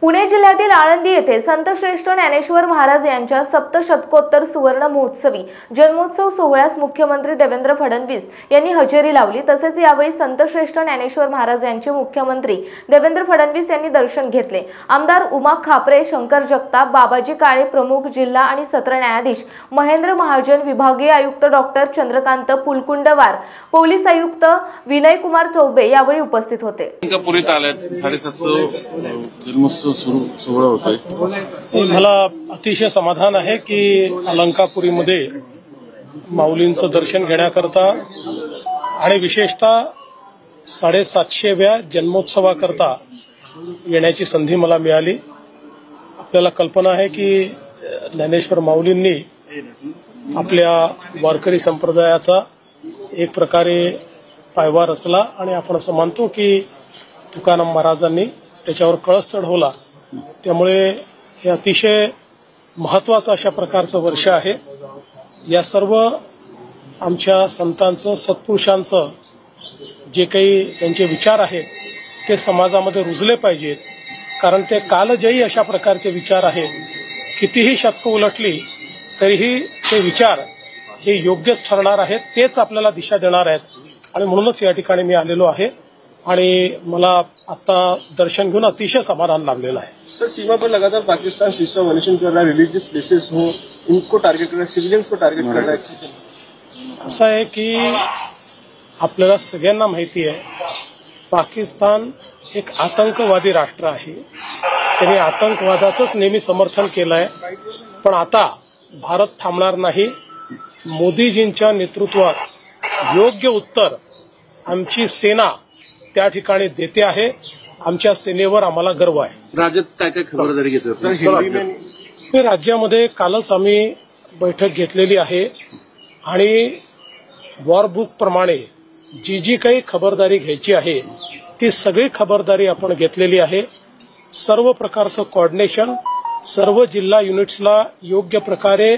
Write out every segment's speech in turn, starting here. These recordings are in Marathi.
पुणे जिल्ह्यातील आळंदी येथे संतश्रेष्ठ ज्ञानेश्वर महाराज यांच्या सप्तशतकोत्तर सुवर्ण महोत्सवी जन्मोत्सव सोहळ्यास मुख्यमंत्री देवेंद्र फडणवीस यांनी हजेरी लावली। तसेच यावेळी संतश्रेष्ठ ज्ञानेश्वर महाराज यांचे मुख्यमंत्री देवेंद्र फडणवीस यांनी दर्शन घेतले। आमदार उमा खापरे, शंकर जगताप, बाबाजी काळे प्रमुख, जिल्हा आणि सत्र न्यायाधीश महेंद्र महाजन, विभागीय आयुक्त डॉक्टर चंद्रकांत पुलकुंडवार, पोलीस आयुक्त विनय कुमार चौबे यावेळी उपस्थित होते। पुरीत आल्यात 750 जन्मोत्सव सोहळा होतोय। मला अतिशय समाधान आहे की अलंकापुरीमध्ये माऊलींचं दर्शन घेण्याकरता आणि विशेषतः 750व्या जन्मोत्सवाकरता येण्याची संधी मला मिळाली। आपल्याला कल्पना आहे की ज्ञानेश्वर माऊलींनी आपल्या वारकरी संप्रदायाचा एक प्रकारे पायवा रचला आणि आपण असं मानतो की तुकाराम महाराजांनी त्याच्यावर कळस चढवला। त्यामुळे हे अतिशय महत्वाचं अशा प्रकारचं वर्ष आहे। या सर्व आमच्या संतांचं, सत्पुरुषांचं जे काही त्यांचे विचार आहेत ते समाजामध्ये रुजले पाहिजेत, कारण ते कालजयी अशा प्रकारचे विचार आहेत। कितीही शतकं उलटली तरीही ते विचार हे योग्यच ठरणार आहेत, तेच आपल्याला दिशा देणार आहेत आणि म्हणूनच या ठिकाणी मी आलेलो आहे आणि मला आता दर्शन घेऊन अतिशय समाधान लाभलेलं आहे। सर, सीमा पर लगातार पाकिस्तान सिस्टम वॉयलेशन कर रहा है, रिलीजियस प्लेसेस हो इनको टारगेट कर रहा है, सिविलियंस को टारगेट कर रहा है। असं आहे की आपल्याला सगळ्यांना माहिती आहे पाकिस्तान एक आतंकवादी राष्ट्र आहे। त्यांनी आतंकवादाचंच नेहमी समर्थन केलं आहे, पण आता भारत थांबणार नाही। मोदीजींच्या नेतृत्वात योग्य उत्तर आमची सेना त्या ठिकाणी देते आहे। आमच्या सेनेवर आम्हाला गर्व आहे। राज्यात काय काय खबरदारी घेतली? राज्यामध्ये कालच आम्ही बैठक घेतलेली आहे आणि वॉरबुक प्रमाणे जी काही खबरदारी घ्यायची आहे ती सगळी खबरदारी आपण घेतलेली आहे। सर्व प्रकारचं कोऑर्डिनेशन, सर्व जिल्हा युनिट्सला योग्य प्रकारे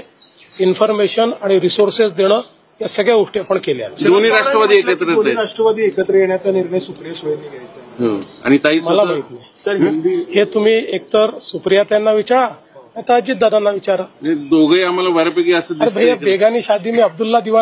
इन्फॉर्मेशन आणि रिसोर्सेस देणं, या सगळ्या गोष्टी आपण केल्या। दोन्ही राष्ट्रवादी एकत्र येण्याचा निर्णय सुप्रिया सुळेंनी घ्यायचा आणि ताई मला माहित नाही सर। हे तुम्ही एकतर सुप्रिया त्यांना विचारा, आता अजित दादांना विचारा। दोघे आम्हाला बऱ्यापैकी असं भैया बेगानी शादी में अब्दुल्ला दिवान